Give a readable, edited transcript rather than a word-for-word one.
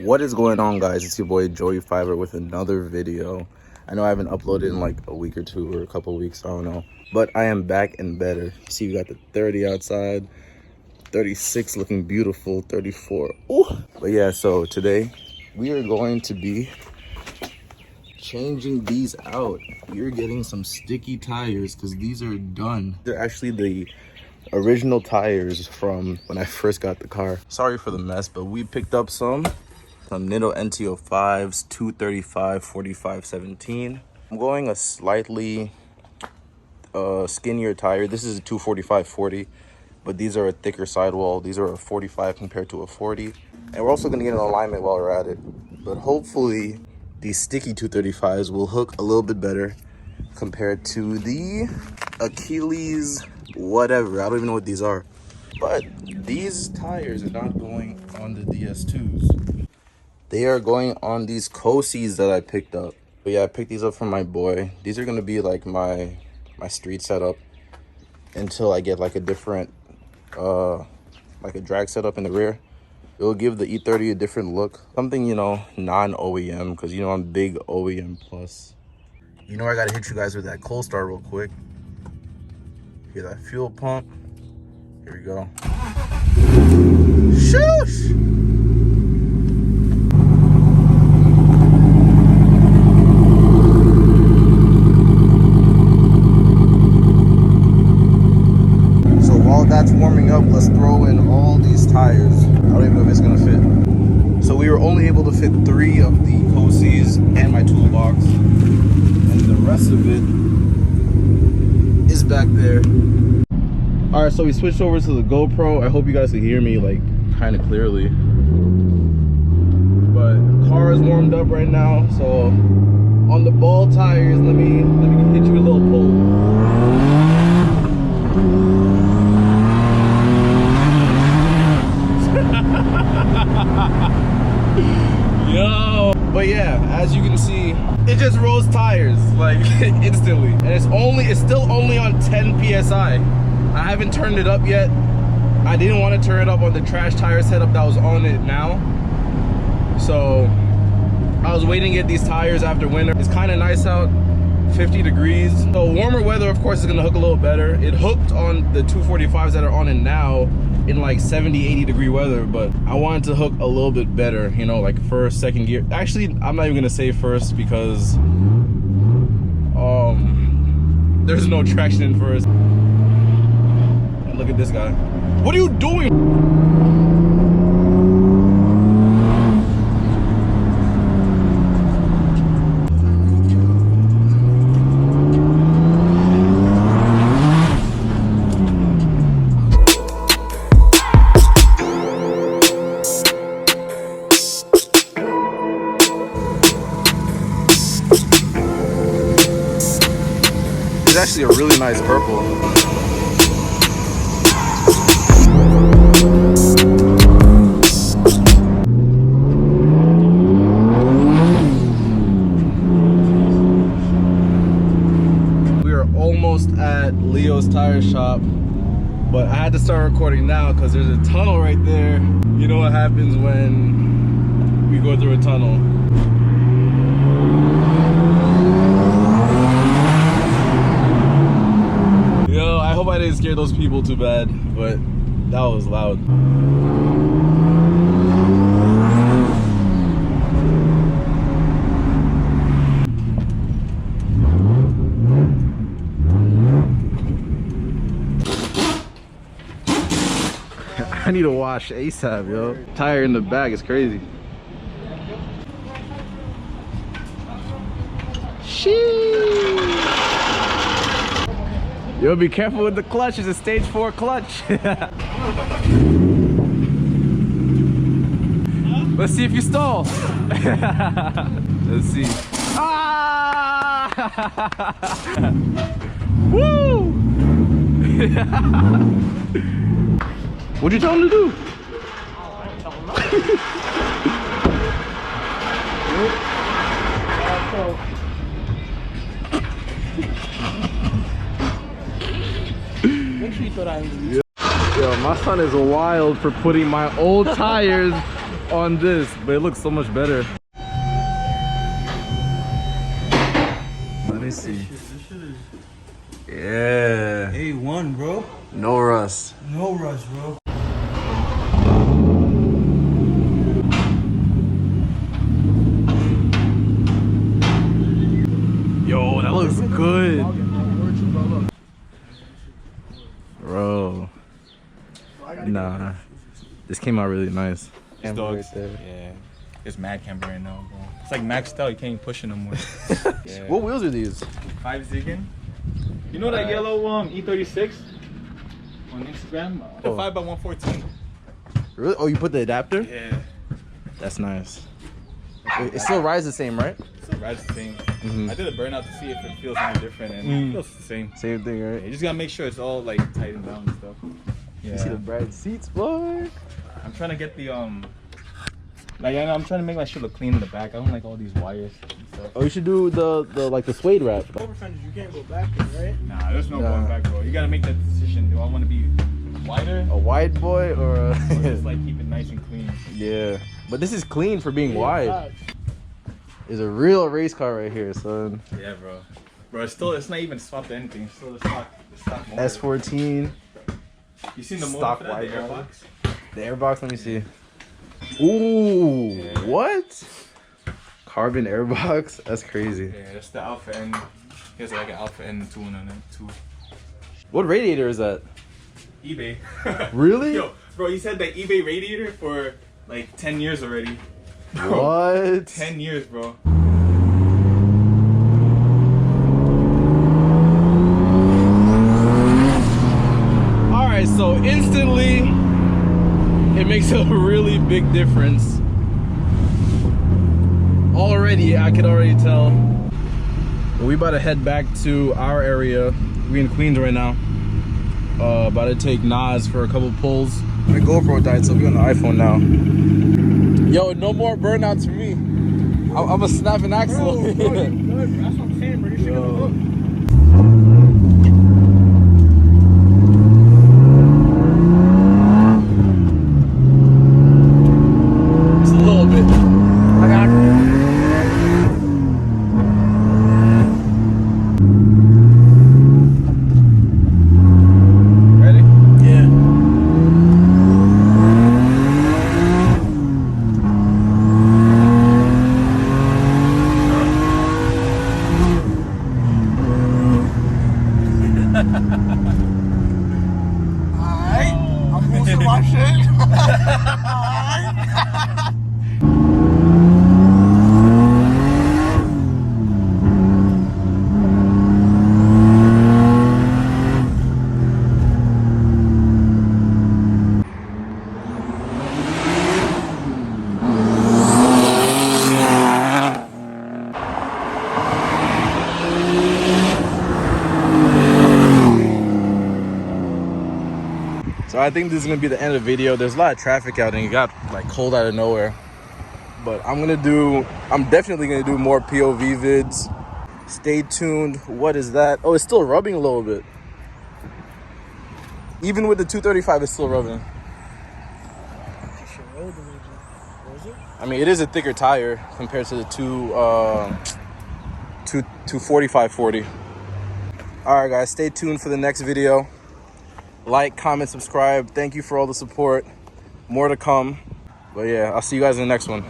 What is going on, guys? It's your boy Joey Fiverr with another video. I know I haven't uploaded in like a week or two or a couple of weeks, I don't know, but I am back and better. You see, we got the 30 outside, 36 looking beautiful, 34. Ooh. But yeah, so today we are going to be changing these out. We're getting some sticky tires because these are done. They're actually the original tires from when I first got the car. Sorry for the mess, but we picked up some Nitto NTO5s, 235 45 17. I'm going a slightly skinnier tire. This is a 245 40, but these are a thicker sidewall. These are a 45 compared to a 40. And we're also going to get an alignment while we're at it. But hopefully these sticky 235s will hook a little bit better compared to the Achilles whatever. I don't even know what these are. But these tires are not going on the DS2s. They are going on these Coseys that I picked up. But yeah, I picked these up from my boy. These are going to be like my street setup until I get like a different like a drag setup in the rear. It'll give the E30 a different look, something, you know, non-OEM, because you know I'm big OEM plus. You know, I gotta hit you guys with that cold start real quick. Hear that fuel pump? Here we go. Shoosh! That's warming up. Let's throw in all these tires. I don't even know if it's gonna fit. So we were only able to fit 3 of the Coseys and my toolbox, and the rest of it is back there. All right, so we switched over to the GoPro. I hope you guys can hear me like kind of clearly, but the car is warmed up right now. So on the ball tires, let me hit you a little pull. Yo, but yeah, as you can see, it just rolls tires like instantly, and it's still only on 10 psi. I haven't turned it up yet. I didn't want to turn it up on the trash tire setup that was on it now, so I was waiting to get these tires after winter. It's kind of nice out, 50 degrees, so warmer weather of course is gonna hook a little better. It hooked on the 245s that are on it now in like 70-80 degree weather, but I wanted to hook a little bit better, you know, like first, second gear. Actually, I'm not even gonna say first because there's no traction in first. And look at this guy. What are you doing? Actually a really nice purple. We are almost at Leo's tire shop, but I had to start recording now because there's a tunnel right there. You know what happens when we go through a tunnel. I hope I didn't scare those people too bad, but that was loud. I need to wash ASAP, yo. Tire in the back is crazy. Sheesh. Yo, be careful with the clutch. It's a stage 4 clutch. Let's see if you stall. Let's see. Ah! Woo! What'd you tell him to do? I didn't tell him nothing. what I mean. Yeah. Yo, my son is wild for putting my old tires on this, but it looks so much better. Let me see. Yeah. A1, bro. No rust. No rush, bro. Yo, that looks good. Bro. Nah. This came out really nice. These dogs, yeah. It's mad camber right now, bro. It's like maxed out. You can't even push it no more. Yeah. What wheels are these? 5 Ziggin. You know that yellow E36 on Instagram? The 5x114. Really? Oh, you put the adapter? Yeah. That's nice. It still rides the same, right? So rides the same. I did a burnout to see if it feels any different, and it feels the same. Same thing, right? Yeah, you just gotta make sure it's all like tightened down and stuff. Yeah. You see the bright seats, boy? I'm trying to get the like I'm trying to make my shit look clean in the back. I don't like all these wires and stuff. Oh, you should do the like the suede wrap. Over fenders, you can't go backwards, right? Nah, there's no going back, bro. You gotta make that decision. Do I want to be wider? A wide boy or Or just like keep it nice and clean? yeah. But this is clean for being wide. Facts. It's a real race car right here, son. Yeah, bro. Bro, it's not even swapped to anything. It's still the stock motor. S14. You seen the motor stock for that, wide the body. airbox? The airbox, let me see. Ooh, Yeah. what? Carbon airbox? That's crazy. Yeah, that's the Alpha N. Here's like an Alpha N tune on it too. What radiator is that? eBay. Really? Yo, bro, you said that eBay radiator for like 10 years already. What? 10 years, bro. Alright, so instantly it makes a really big difference. Already, I can already tell. We about to head back to our area. We in Queens right now. About to take Nas for a couple pulls. My GoPro died, so we on the iPhone now. Yo, no more burnouts for me. I'm a snapping axle. Bro, you're good, bro. That's what I'm saying, bro. You're shit gonna hook. Just a little bit. I got it. Ready? Yeah. Alright, I'm losing my shit. So I think this is gonna be the end of the video. There's a lot of traffic out and it got like cold out of nowhere. But I'm definitely gonna do more POV vids. Stay tuned. What is that? Oh, it's still rubbing a little bit. Even with the 235, it's still rubbing. I mean, it is a thicker tire compared to the 245/40. All right, guys, stay tuned for the next video. Like, comment, subscribe. Thank you for all the support. More to come. But yeah, I'll see you guys in the next one.